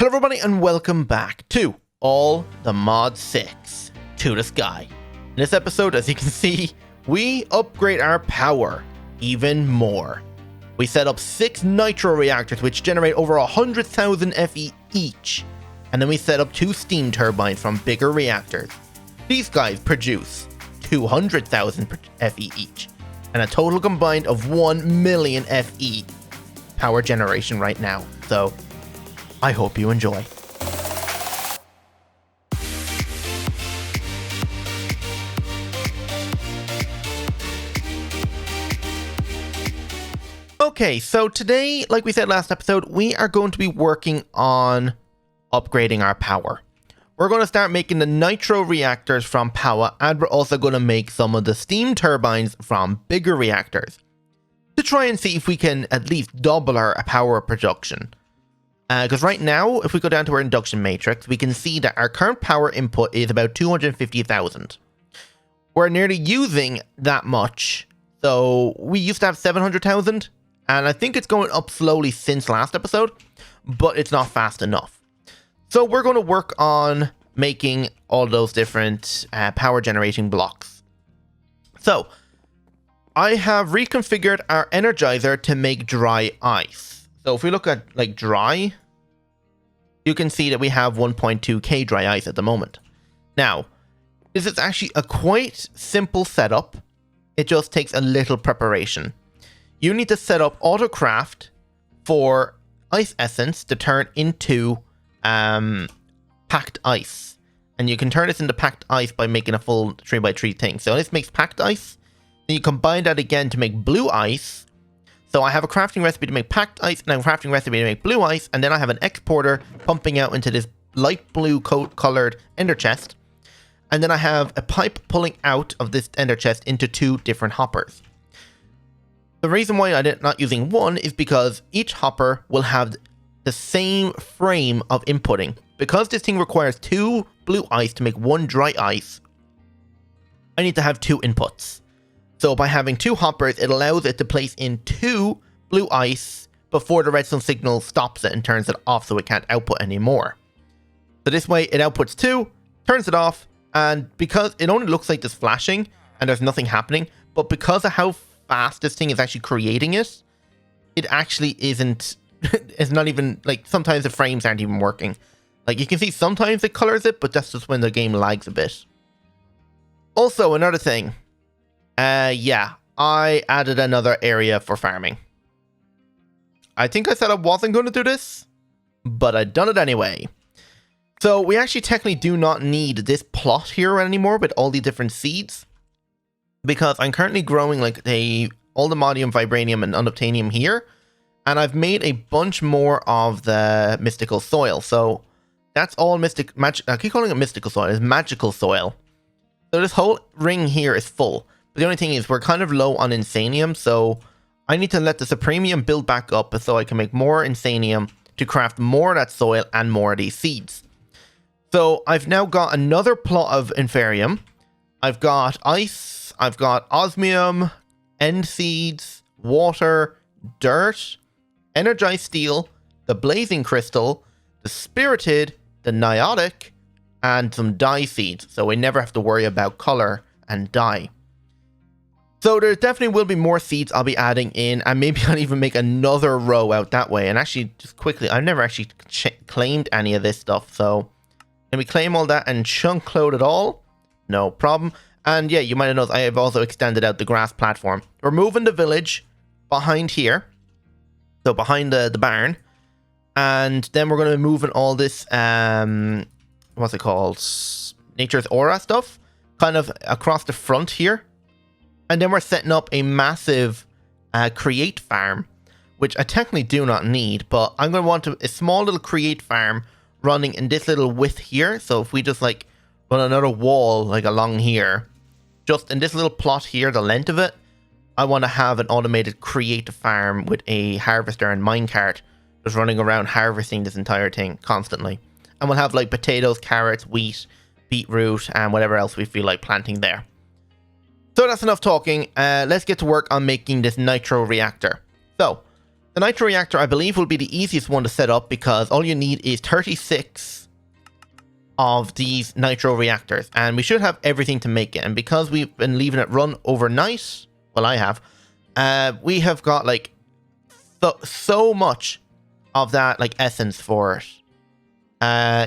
Hello everybody and welcome back to All the Mod 6 to the Sky. In this episode, as you can see, we upgrade our power even more. We set up 6 Nitro reactors which generate over 100,000 FE each. And then we set up 2 steam turbines from bigger reactors. These guys produce 200,000 FE each. And a total combined of 1 million FE power generation right now. So I hope you enjoy. Okay, so today, like we said last episode, we are going to be working on upgrading our power. We're going to start making the Nitro reactors from power, and we're also going to make some of the steam turbines from bigger reactors to try and see if we can at least double our power production. Because right now, if we go down to our induction matrix, we can see that our current power input is about 250,000. We're nearly using that much. So we used to have 700,000, and I think it's going up slowly since last episode, but it's not fast enough. So we're going to work on making all those different power generating blocks. So I have reconfigured our energizer to make dry ice. So if we look at like dry, you can see that we have 1.2k dry ice at the moment. Now, this is actually a quite simple setup. It just takes a little preparation. You need to set up autocraft for ice essence to turn into packed ice. And you can turn this into packed ice by making a full 3x3 thing. So this makes packed ice. Then you combine that again to make blue ice. So I have a crafting recipe to make packed ice, and a crafting recipe to make blue ice, and then I have an exporter pumping out into this light blue colored ender chest. And then I have a pipe pulling out of this ender chest into 2 different hoppers. The reason why I'm not using one is because each hopper will have the same frame of inputting. Because this thing requires 2 blue ice to make 1 dry ice, I need to have 2 inputs. So by having 2 hoppers, it allows it to place in 2 blue ice before the redstone signal stops it and turns it off so it can't output anymore. So this way it outputs 2, turns it off, and because it only looks like this flashing and there's nothing happening, but because of how fast this thing is actually creating it, it actually isn't, it's not even, like sometimes the frames aren't even working. Like you can see sometimes it colors it, but that's just when the game lags a bit. Also another thing. Yeah, I added another area for farming. I think I said I wasn't going to do this, but I've done it anyway. So we actually technically do not need this plot here anymore with all the different seeds, because I'm currently growing like all the modium, vibranium, and unobtainium here, and I've made a bunch more of the mystical soil. So that's all I keep calling it mystical soil. It's magical soil. So this whole ring here is full. But the only thing is we're kind of low on insanium, so I need to let the supremium build back up so I can make more insanium to craft more of that soil and more of these seeds. So I've now got another plot of inferium. I've got ice, I've got osmium, end seeds, water, dirt, energized steel, the blazing crystal, the spirited, the niotic, and some dye seeds. So we never have to worry about color and dye. So there definitely will be more seeds I'll be adding in, and maybe I'll even make another row out that way. And actually, just quickly, I've never actually claimed any of this stuff, so can we claim all that and chunk load it all? No problem. And yeah, you might have noticed I have also extended out the grass platform. We're moving the village behind here, so behind the barn, and then we're going to be moving all this, what's it called? Nature's Aura stuff, kind of across the front here. And then we're setting up a massive create farm, which I technically do not need, but I'm going to want a small little create farm running in this little width here. So if we just like run another wall like along here, just in this little plot here, the length of it, I want to have an automated create farm with a harvester and minecart just running around harvesting this entire thing constantly. And we'll have like potatoes, carrots, wheat, beetroot, and whatever else we feel like planting there. So that's enough talking. Let's get to work on making this Nitro reactor. So The Nitro reactor, I believe, will be the easiest one to set up because all you need is 36 of these Nitro reactors, and we should have everything to make it. And because we've been leaving it run overnight, well, I have, we have got like so much of that like essence for it.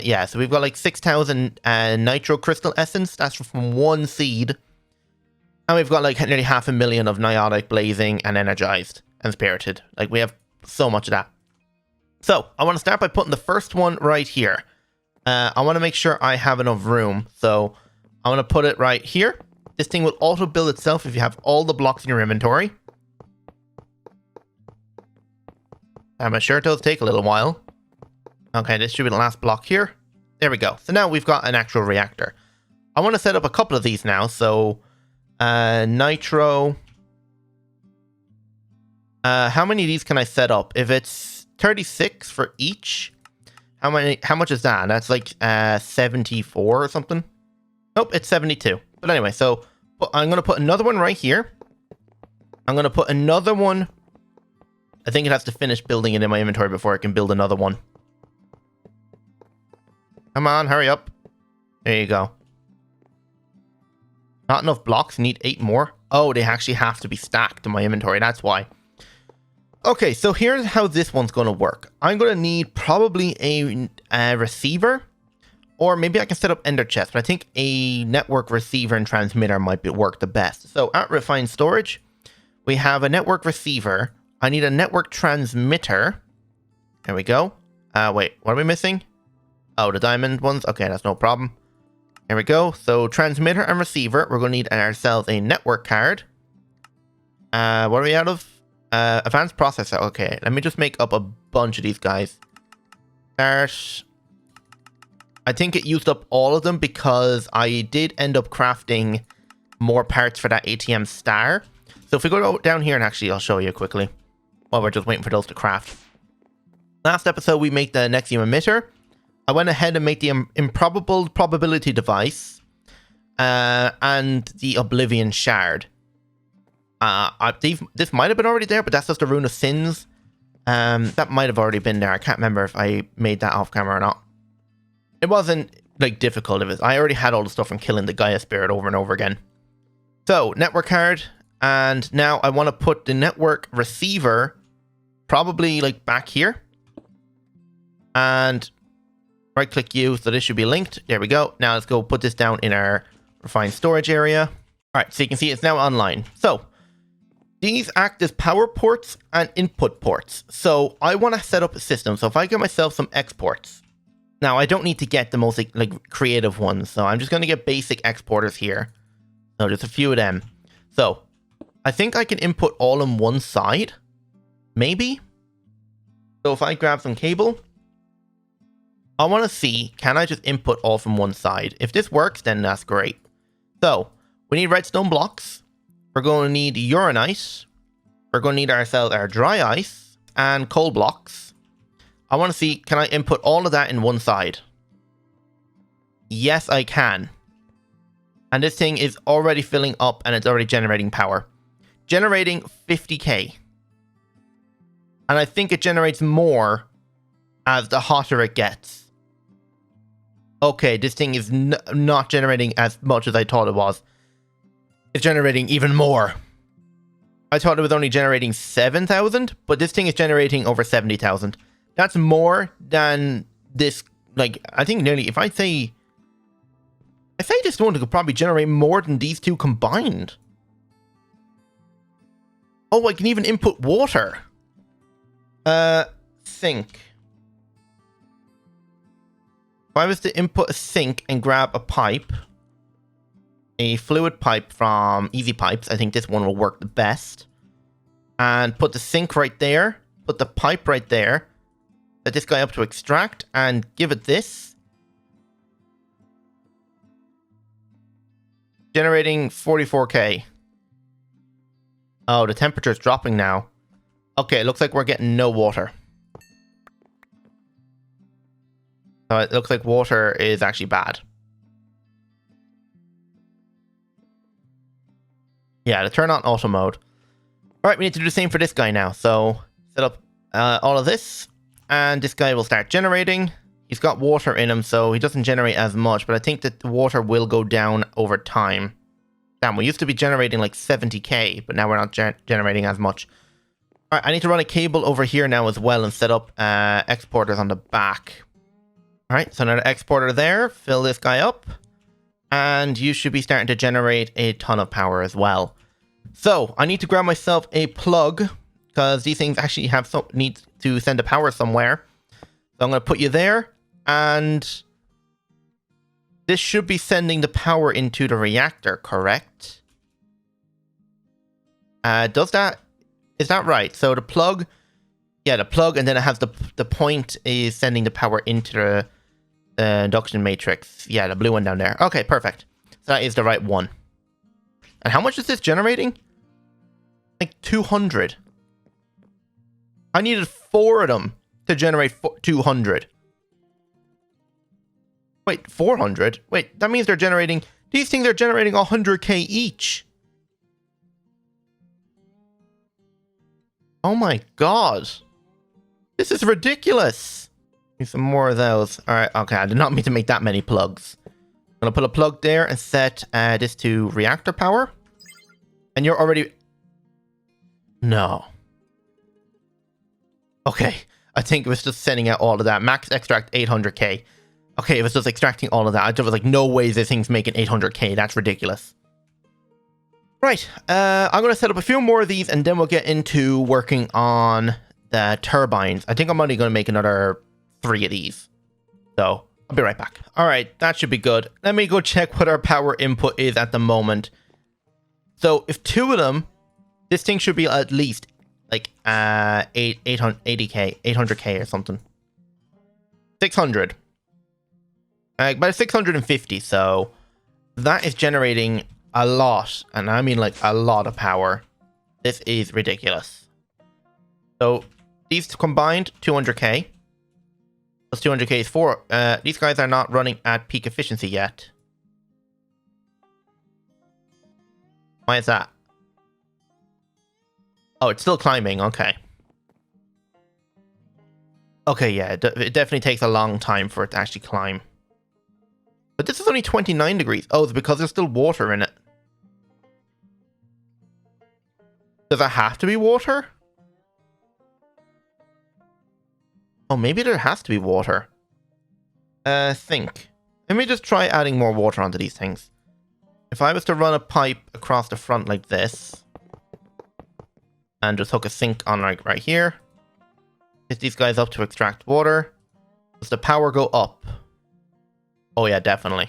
Yeah, so we've got like 6,000 Nitro crystal essence. That's from one seed. And we've got like nearly 500,000 of Niotic, Blazing, and Energized, and Spirited. Like, we have so much of that. So, I want to start by putting the first one right here. I want to make sure I have enough room. So, I want to put it right here. This thing will auto-build itself if you have all the blocks in your inventory. I'm sure it does take a little while. Okay, this should be the last block here. There we go. So now we've got an actual reactor. I want to set up a couple of these now. So, Nitro. How many of these can I set up? If it's 36 for each, how much is that? That's like 74 or something. Nope, it's 72. But anyway, so I'm going to put another one right here. I'm going to put another one. I think it has to finish building it in my inventory before I can build another one. Come on, hurry up. There you go. Not enough blocks. Need 8 more. Oh, they actually have to be stacked in my inventory. That's why. Okay, so here's how this one's going to work. I'm going to need probably a receiver. Or maybe I can set up ender chests. But I think a network receiver and transmitter might work the best. So at refined storage, we have a network receiver. I need a network transmitter. There we go. Wait, what are we missing? Oh, the diamond ones? Okay, that's no problem. There we go. So, transmitter and receiver. We're going to need ourselves a network card. What are we out of? Advanced processor. Okay, let me just make up a bunch of these guys. Start. I think it used up all of them because I did end up crafting more parts for that ATM star. So, if we go down here, and actually, I'll show you quickly while we're just waiting for those to craft. Last episode, we made the Nexium emitter. I went ahead and made the improbable probability device and the Oblivion shard. This might have been already there, but that's just a Rune of Sins. That might have already been there. I can't remember if I made that off camera or not. It wasn't like difficult. I already had all the stuff from killing the Gaia Spirit over and over again. So, network card. And now I want to put the network receiver probably like back here. And right click U, so this should be linked. There we go. Now let's go put this down in our refined storage area. All right, so you can see it's now online. So these act as power ports and input ports. So I want to set up a system. So if I get myself some exports. Now I don't need to get the most like creative ones. So I'm just going to get basic exporters here. So just a few of them. So I think I can input all on one side. Maybe. So if I grab some cable. I want to see, can I just input all from one side? If this works, then that's great. So, we need redstone blocks. We're going to need uranite. We're going to need ourselves our dry ice and coal blocks. I want to see, can I input all of that in one side? Yes, I can. And this thing is already filling up and it's already generating power. Generating 50k. And I think it generates more as the hotter it gets. Okay, this thing is not generating as much as I thought it was. It's generating even more. I thought it was only generating 7,000, but this thing is generating over 70,000. That's more than this, like, I think nearly, if I say this one could probably generate more than these two combined. Oh, I can even input water. Sink. If I was to input a sink and grab a pipe, a fluid pipe from Easy Pipes, I think this one will work the best. And put the sink right there, put the pipe right there, set this guy up to extract, and give it this. Generating 44k. Oh, the temperature is dropping now. Okay, it looks like we're getting no water. So it looks like water is actually bad. Yeah, to turn on auto mode. Alright, we need to do the same for this guy now. So, set up all of this, and this guy will start generating. He's got water in him, so he doesn't generate as much, but I think that the water will go down over time. Damn, we used to be generating like 70k, but now we're not generating as much. All right, I need to run a cable over here now as well and set up exporters on the back. All right, so another exporter there. Fill this guy up. And you should be starting to generate a ton of power as well. So I need to grab myself a plug, because these things actually have need to send the power somewhere. So I'm going to put you there. And this should be sending the power into the reactor, correct? Is that right? So the plug, yeah, the plug, and then it has the point is sending the power into the induction matrix. Yeah, the blue one down there. Okay, perfect. So that is the right one. And how much is this generating? Like 200. I needed 4 of them to generate 200. Wait, 400? Wait, that means they're generating... These things are generating 100k each. Oh my god. This is ridiculous. Need some more of those. Alright, okay, I did not mean to make that many plugs. I'm going to put a plug there and set this to reactor power. And you're already... No. Okay, I think it was just sending out all of that. Max extract 800k. Okay, it was just extracting all of that. I was like, no way this thing's making 800k. That's ridiculous. Right, I'm going to set up a few more of these and then we'll get into working on the turbines. I think I'm only going to make another 3 of these. So, I'll be right back. Alright, that should be good. Let me go check what our power input is at the moment. So, if 2 of them, this thing should be at least like 800k or something. 600. About 650, so that is generating a lot, and I mean like a lot of power. This is ridiculous. So these combined, 200k. Plus 200k is 4. These guys are not running at peak efficiency yet. Why is that? Oh, it's still climbing, okay. Okay, yeah, it definitely takes a long time for it to actually climb. But this is only 29 degrees. Oh, it's because there's still water in it. Does it have to be water? Oh, maybe there has to be water. Think. Let me just try adding more water onto these things. If I was to run a pipe across the front like this, and just hook a sink on like right here, hit these guys up to extract water, does the power go up? Oh yeah, definitely.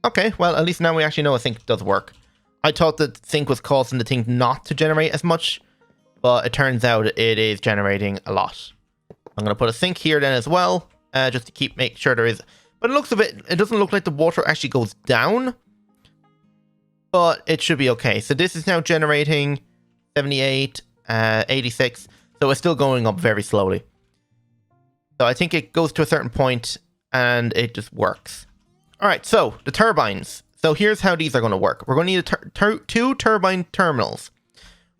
Okay, well, at least now we actually know a sink does work. I thought that sink was causing the thing not to generate as much, but it turns out it is generating a lot. I'm going to put a sink here then as well, just to make sure there is... But it looks a bit... It doesn't look like the water actually goes down, but it should be okay. So this is now generating 78, 86, so it's still going up very slowly. So I think it goes to a certain point and it just works. All right, so the turbines. So here's how these are going to work. We're going to need 2 turbine terminals.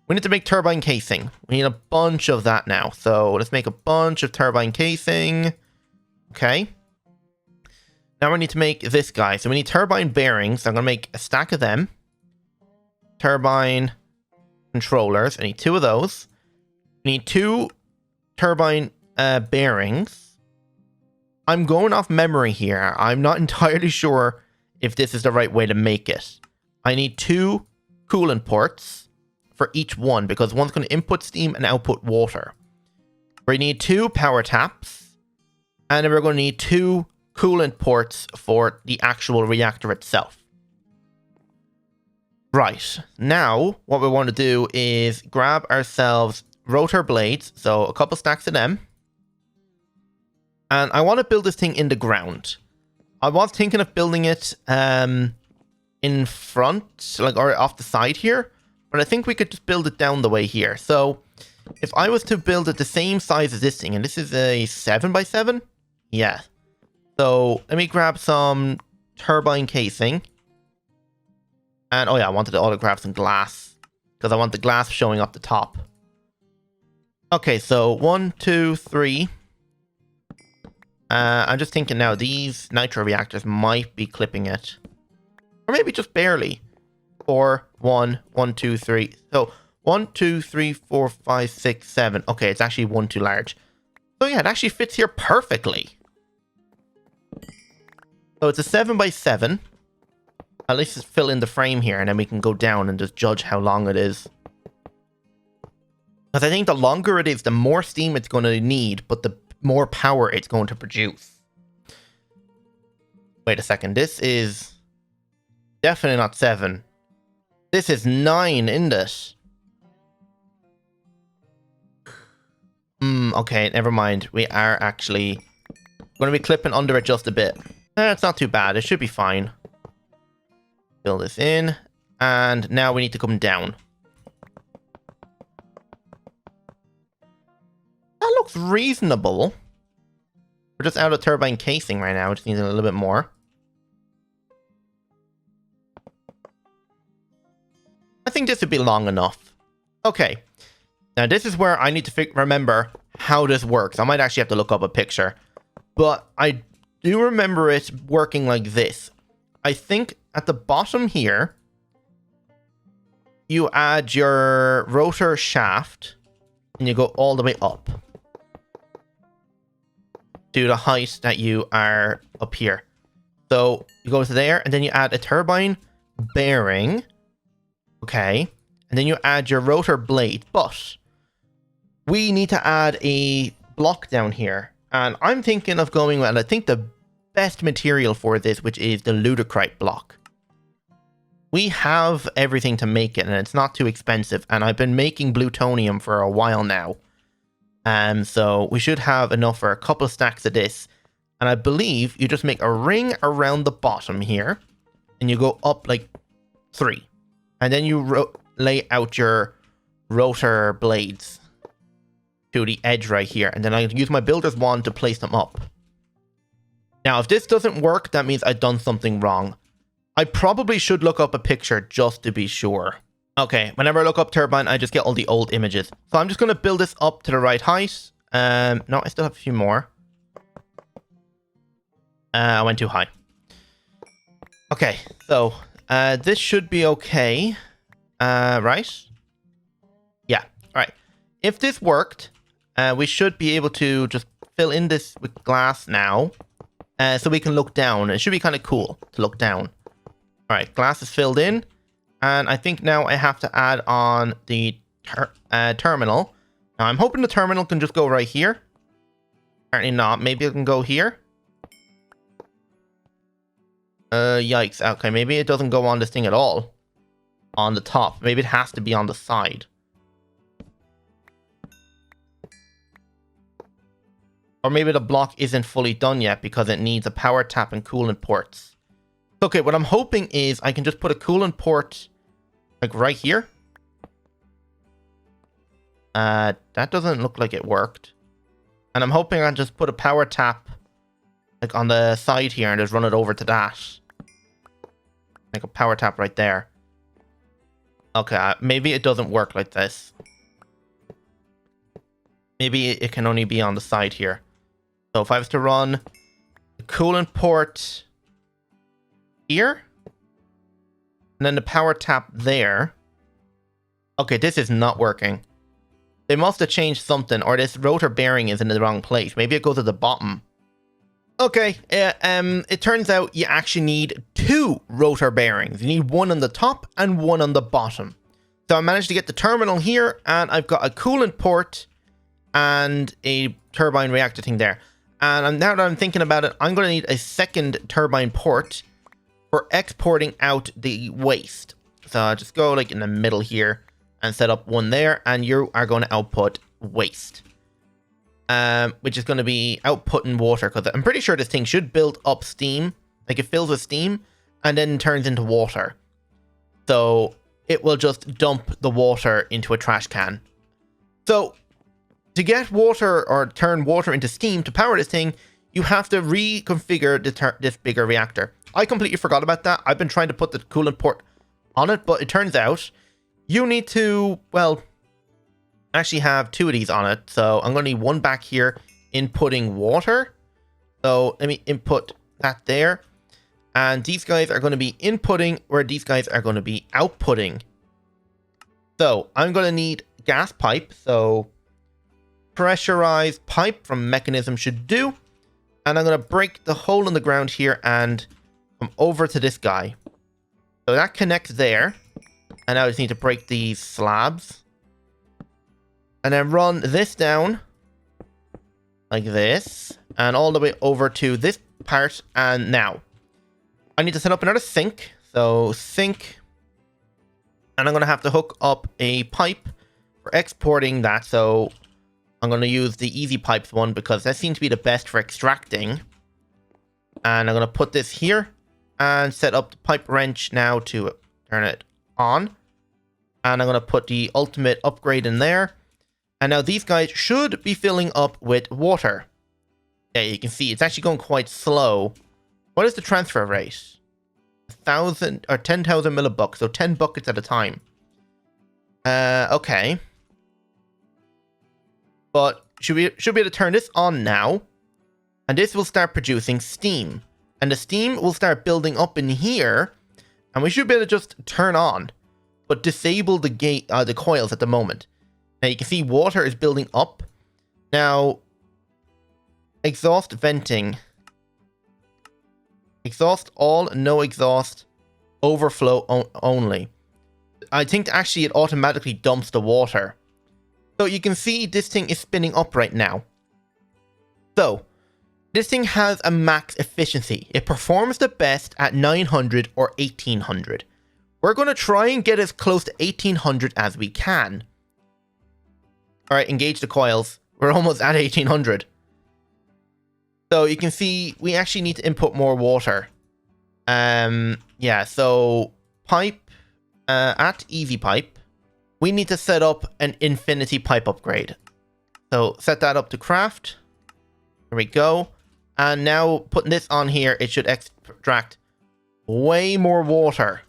We need to make turbine casing. We need a bunch of that now. So let's make a bunch of turbine casing. Okay. Now we need to make this guy. So we need turbine bearings. I'm going to make a stack of them. Turbine controllers. I need 2 of those. We need 2 turbine bearings. I'm going off memory here. I'm not entirely sure if this is the right way to make it. I need 2 coolant ports for each one because one's going to input steam and output water. We need 2 power taps, and then we're going to need 2 coolant ports for the actual reactor itself. Right, now what we want to do is grab ourselves rotor blades, so a couple stacks of them. And I want to build this thing in the ground. I was thinking of building it in front, like, or off the side here. But I think we could just build it down the way here. So if I was to build it the same size as this thing, and this is a 7x7? Yeah. So let me grab some turbine casing. And, oh yeah, I wanted to auto grab some glass, because I want the glass showing up the top. Okay, so 1, 2, 3. I'm just thinking now, these nitro reactors might be clipping it. Or maybe just barely. 4, 1, 1, 2, 3. So 1, 2, 3, 4, 5, 6, 7. Okay, it's actually one too large. So yeah, it actually fits here perfectly. So it's a 7 by 7. At least just fill in the frame here, and then we can go down and just judge how long it is. Because I think the longer it is, the more steam it's going to need, but the more power it's going to produce. Wait a second, this is definitely not 7. This is 9, isn't it? Okay, never mind. We are actually going to be clipping under it just a bit. It's not too bad. It should be fine. Fill this in. And now we need to come down. That looks reasonable. We're just out of turbine casing right now. Just needs a little bit more. I think this would be long enough. Okay. Now this is where I need to remember how this works. I might actually have to look up a picture. But I do remember it working like this. I think at the bottom here, you add your rotor shaft and you go all the way up to the height that you are up here. So you go to there and then you add a turbine bearing. Okay. And then you add your rotor blade. But we need to add a block down here. And I'm thinking of going, well, I think the best material for this, which is the ludicrite block. We have everything to make it, and it's not too expensive. And I've been making plutonium for a while now. So we should have enough for a couple of stacks of this. And I believe you just make a ring around the bottom here. And you go up like 3. And then you lay out your rotor blades to the edge right here. And then I use my builder's wand to place them up. Now, if this doesn't work, that means I've done something wrong. I probably should look up a picture just to be sure. Okay, whenever I look up turbine, I just get all the old images. So I'm just going to build this up to the right height. No, I still have a few more. I went too high. Okay, so this should be okay. Right? Yeah, alright. If this worked, we should be able to just fill in this with glass now. So we can look down. It should be kind of cool to look down. Alright, glass is filled in. And I think now I have to add on the terminal. Now I'm hoping the terminal can just go right here. Apparently not. Maybe it can go here. Yikes. Okay, maybe it doesn't go on this thing at all. On the top. Maybe it has to be on the side. Or maybe the block isn't fully done yet because it needs a power tap and coolant ports. Okay, what I'm hoping is I can just put a coolant port like right here. That doesn't look like it worked. And I'm hoping I can just put a power tap like on the side here and just run it over to that. Like a power tap right there. Okay, maybe it doesn't work like this. Maybe it can only be on the side here. So if I was to run the coolant port here, and then the power tap there. Okay, this is not working. They must have changed something, or this rotor bearing is in the wrong place. Maybe it goes at the bottom. Okay, it turns out you actually need 2 rotor bearings. You need one on the top and one on the bottom. So I managed to get the terminal here, and I've got a coolant port and a turbine reactor thing there. And now that I'm thinking about it, I'm going to need a second turbine port for exporting out the waste. So I'll just go like in the middle here and set up one there, and you are going to output waste. Which is going to be outputting water, because I'm pretty sure this thing should build up steam. Like it fills with steam and then turns into water. So it will just dump the water into a trash can. So to get water or turn water into steam to power this thing, you have to reconfigure this bigger reactor. I completely forgot about that. I've been trying to put the coolant port on it, but it turns out you need to, well, actually have 2 of these on it. So I'm going to need one back here inputting water. So let me input that there. And these guys are going to be inputting where these guys are going to be outputting. So I'm going to need gas pipe. So pressurized pipe from mechanism should do. And I'm going to break the hole in the ground here and come over to this guy. So that connects there. And now I just need to break these slabs. And then run this down like this. And all the way over to this part. And now I need to set up another sink. So sink. And I'm going to have to hook up a pipe for exporting that. So I'm going to use the easy pipes one because that seems to be the best for extracting. And I'm going to put this here and set up the pipe wrench now to turn it on. And I'm going to put the ultimate upgrade in there. And now these guys should be filling up with water. Yeah, you can see it's actually going quite slow. What is the transfer rate? 1,000 or 10,000 millibucks, so 10 buckets at a time. Okay. But should be able to turn this on now. And this will start producing steam. And the steam will start building up in here. And we should be able to just turn on. But disable the coils at the moment. Now you can see water is building up. Now, exhaust venting. Exhaust all, no exhaust, overflow only. I think actually it automatically dumps the water. So you can see this thing is spinning up right now. So, this thing has a max efficiency. It performs the best at 900 or 1800. We're going to try and get as close to 1800 as we can. Alright, engage the coils. We're almost at 1800. So you can see we actually need to input more water. Yeah, so pipe at easy pipe. We need to set up an infinity pipe upgrade. So set that up to craft. There we go. And now putting this on here, it should extract way more water.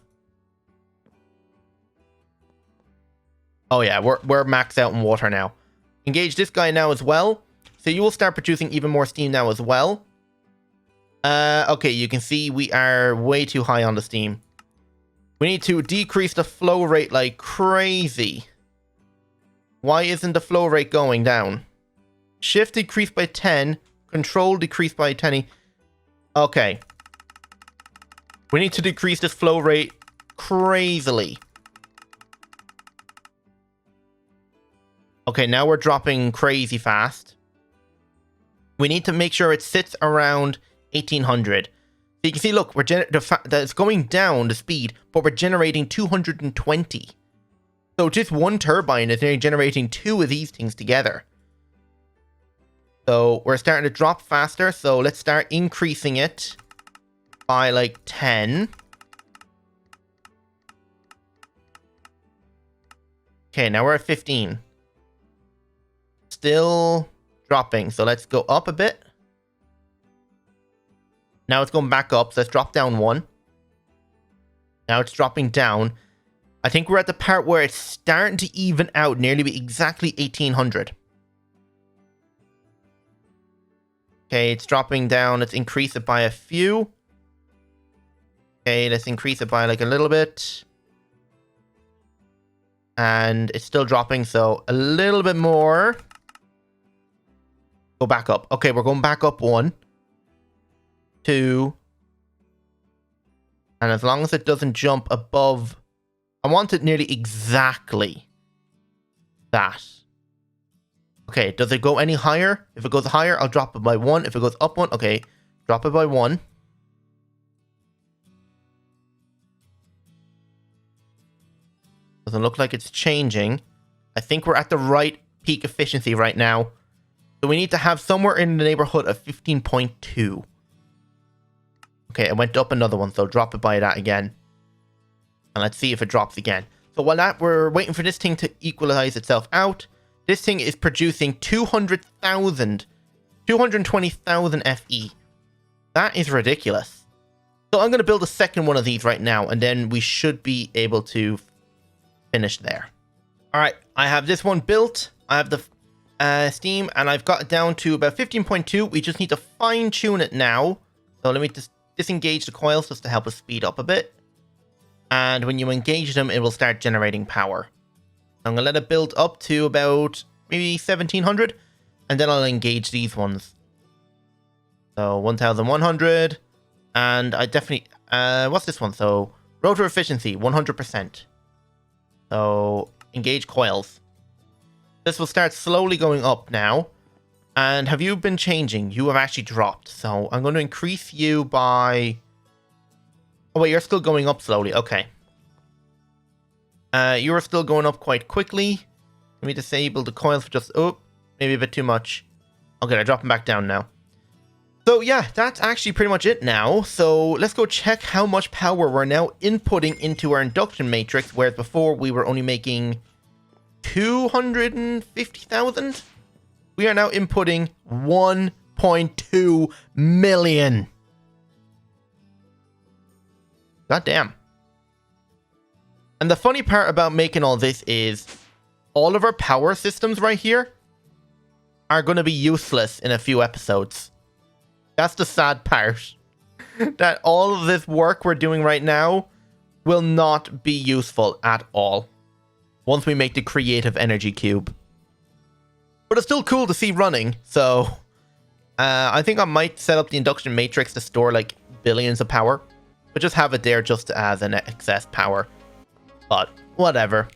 Oh yeah, we're maxed out in water now. Engage this guy now as well. So you will start producing even more steam now as well. Okay, you can see we are way too high on the steam. We need to decrease the flow rate like crazy. Why isn't the flow rate going down? Shift decreased by 10. Control decreased by 10. Okay. We need to decrease this flow rate crazily. Okay, now we're dropping crazy fast. We need to make sure it sits around 1800. So you can see, look, it's going down the speed, but we're generating 220. So just one turbine is nearly generating 2 of these things together. So we're starting to drop faster. So let's start increasing it by like 10. Okay, now we're at 15. Still dropping. So let's go up a bit. Now it's going back up. So let's drop down 1. Now it's dropping down. I think we're at the part where it's starting to even out, nearly be exactly 1800. Okay, it's dropping down. Let's increase it by a few. Okay, let's increase it by like a little bit. And it's still dropping, so a little bit more. Go back up. Okay, we're going back up 1. 2. And as long as it doesn't jump above... I want it nearly exactly that. Okay, does it go any higher? If it goes higher, I'll drop it by 1. If it goes up 1, okay, drop it by 1. Doesn't look like it's changing. I think we're at the right peak efficiency right now. So we need to have somewhere in the neighborhood of 15.2. Okay, it went up another one, so drop it by that again. And let's see if it drops again. So while we're waiting for this thing to equalize itself out, this thing is producing 220,000 FE. That is ridiculous. So I'm going to build a second one of these right now, and then we should be able to finish there. All right, I have this one built. I have the steam, and I've got it down to about 15.2. We just need to fine tune it now. So let me just disengage the coils just to help us speed up a bit. And when you engage them, it will start generating power. I'm going to let it build up to about maybe 1700. And then I'll engage these ones. So 1100. And I definitely... what's this one? So rotor efficiency, 100%. So engage coils. This will start slowly going up now. And have you been changing? You have actually dropped. So I'm going to increase you by... Oh, wait, you're still going up slowly. Okay. You are still going up quite quickly. Let me disable the coils for just... Oh, maybe a bit too much. Okay, I drop them back down now. So yeah, that's actually pretty much it now. So let's go check how much power we're now inputting into our induction matrix, whereas before we were only making 250,000. We are now inputting 1.2 million. God damn. And the funny part about making all this is all of our power systems right here are going to be useless in a few episodes. That's the sad part. That all of this work we're doing right now will not be useful at all once we make the creative energy cube. But it's still cool to see running, so I think I might set up the induction matrix to store like billions of power, but just have it there just as an excess power. But whatever.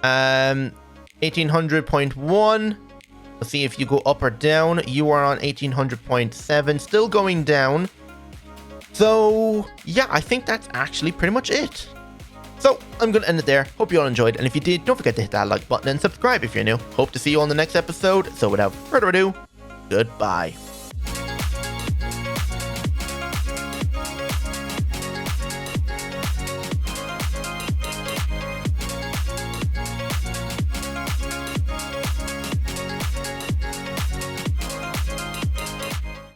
1800.1. Let's see if you go up or down. You are on 1800.7, still going down. So yeah, I think that's actually pretty much it. So I'm going to end it there. Hope you all enjoyed. And if you did, don't forget to hit that like button and subscribe if you're new. Hope to see you on the next episode. So without further ado, goodbye.